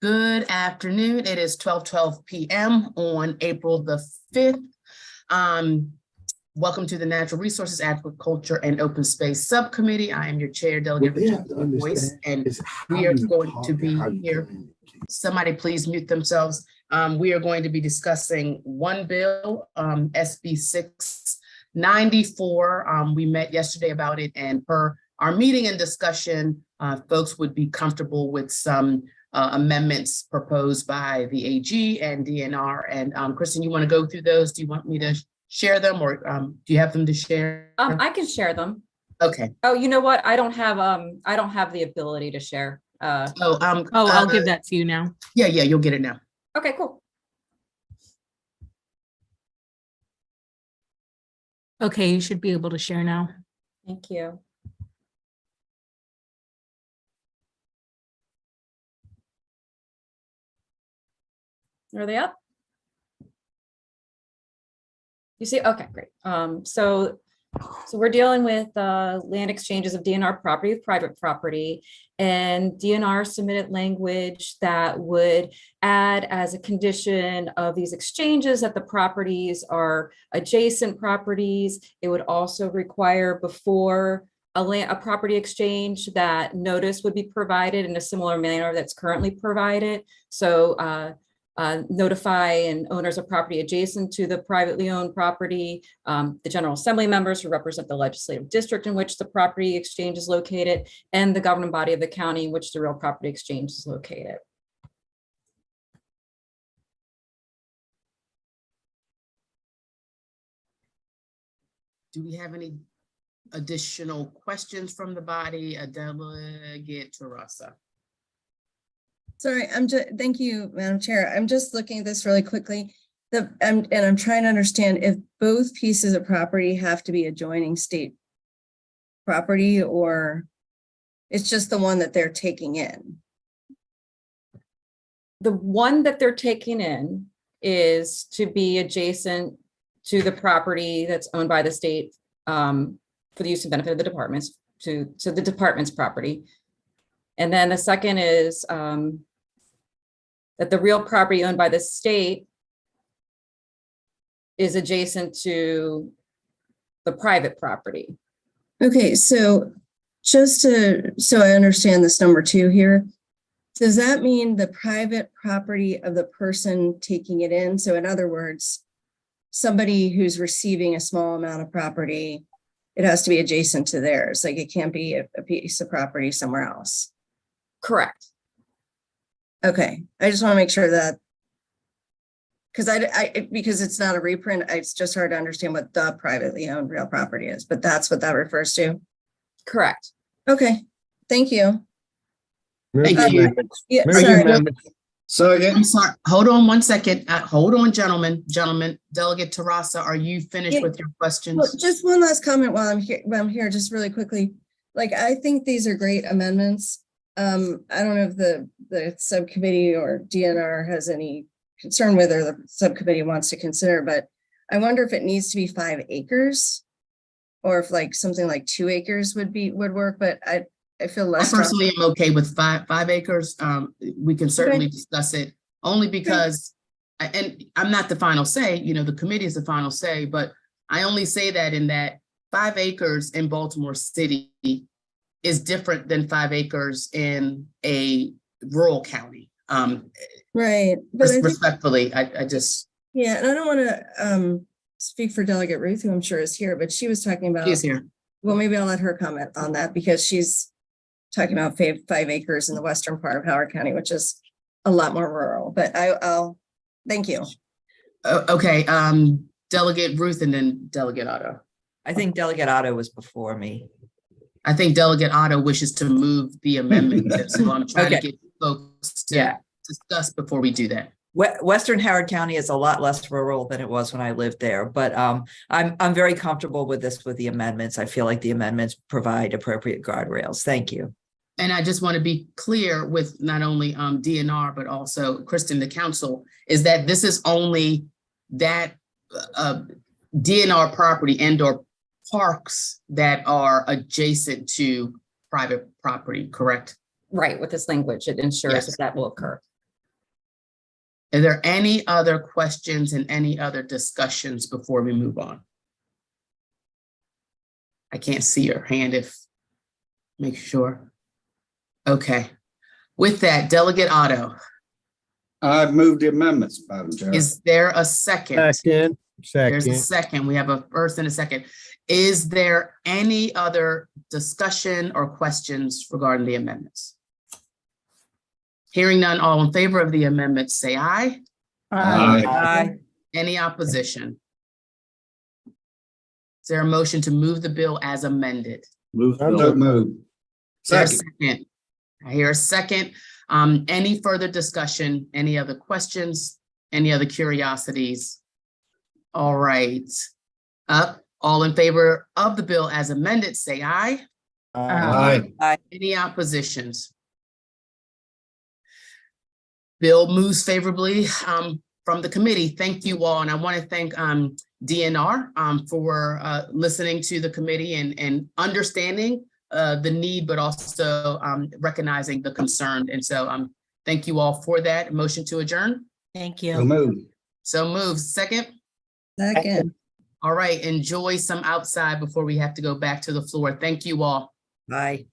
Good afternoon. It is 12:12 p.m. on April the 5th. Welcome to the Natural Resources, Agriculture, and Open Space Subcommittee. I am your chair, Delegate Voice, and we are going to be here. Somebody please mute themselves. We are going to be discussing one bill, SB 694. We met yesterday about it, and per our meeting and discussion, folks would be comfortable with some amendments proposed by the AG and DNR. And Kristen, you want to go through those? Do you want me to share them, or do you have them to share? I can share them. Okay. Oh, you know what? I don't have the ability to share. I'll give that to you now. Yeah, you'll get it now. Okay, cool. Okay, you should be able to share now. Thank you. Are they up? You see? Okay, great. So we're dealing with land exchanges of DNR property with private property, and DNR submitted language that would add as a condition of these exchanges that the properties are adjacent properties. It would also require before a property exchange that notice would be provided in a similar manner that's currently provided. So notify and owners of property adjacent to the privately owned property, the General Assembly members who represent the legislative district in which the property exchange is located, and the governing body of the county in which the real property exchange is located. Do we have any additional questions from the body? Delegate Teresa. Sorry, thank you, Madam Chair. I'm just looking at this really quickly. And I'm trying to understand if both pieces of property have to be adjoining state property, or it's just the one that they're taking in. The one that they're taking in is to be adjacent to the property that's owned by the state for the use and benefit of the departments, to the department's property. And then the second is that the real property owned by the state is adjacent to the private property. Okay, so so I understand this number 2 here. Does that mean the private property of the person taking it in? So in other words, somebody who's receiving a small amount of property, it has to be adjacent to theirs. Like it can't be a piece of property somewhere else. Correct. Okay, I just want to make sure that, because it's not a reprint, it's just hard to understand what the privately owned real property is, but that's what that refers to. Correct. Okay, thank you. Thank you. Yeah, sorry. So again, I'm sorry. Hold on one second. Hold on, gentlemen. Delegate Teresa, are you finished with your questions? Well, just one last comment while I'm here, just really quickly. Like, I think these are great amendments. I don't know if the subcommittee or DNR has any concern whether the subcommittee wants to consider, but I wonder if it needs to be 5 acres or if like something like 2 acres would work, but I feel less. I personally am okay with five acres. We can certainly discuss it, only because, and I'm not the final say, the committee is the final say, but I only say that in that 5 acres in Baltimore City is different than 5 acres in a rural county. Right. But respectfully, I just. Yeah, and I don't want to speak for Delegate Ruth, who I'm sure is here, but she was talking about. She's here. Well, maybe I'll let her comment on that because she's talking about 5 acres in the western part of Howard County, which is a lot more rural, but I'll thank you. Okay, Delegate Ruth and then Delegate Otto. I think Delegate Otto was before me. I think Delegate Otto wishes to move the amendment. So I'm trying to get folks to discuss before we do that. Western Howard County is a lot less rural than it was when I lived there, but I'm very comfortable with the amendments. I feel like the amendments provide appropriate guardrails. Thank you. And I just want to be clear with not only DNR, but also Kristen, the council, is that this is only that DNR property and/or parks that are adjacent to private property, correct? Right. With this language, it ensures that will occur. Are there any other questions and any other discussions before we move on? I can't see your hand make sure. Okay. With that, Delegate Otto, I've moved the amendments, Madam Chair. is there a second? Second, There's a second. second. We have a first and a second. Is there any other discussion or questions regarding the amendments? Hearing none, all in favor of the amendments, say aye. Aye. Aye. Any opposition? Is there a motion to move the bill as amended? So moved. Is there a Second. second? I hear a second. Any further discussion? Any other questions? Any other curiosities? All right. All in favor of the bill as amended, say aye. Aye. Any oppositions? Bill moves favorably from the committee. Thank you all. And I want to thank DNR for listening to the committee and understanding the need, but also recognizing the concern. And so thank you all for that. Motion to adjourn. Thank So you. moved. So moved. Second. Second. All right. Enjoy some outside before we have to go back to the floor. Thank you all. Aye.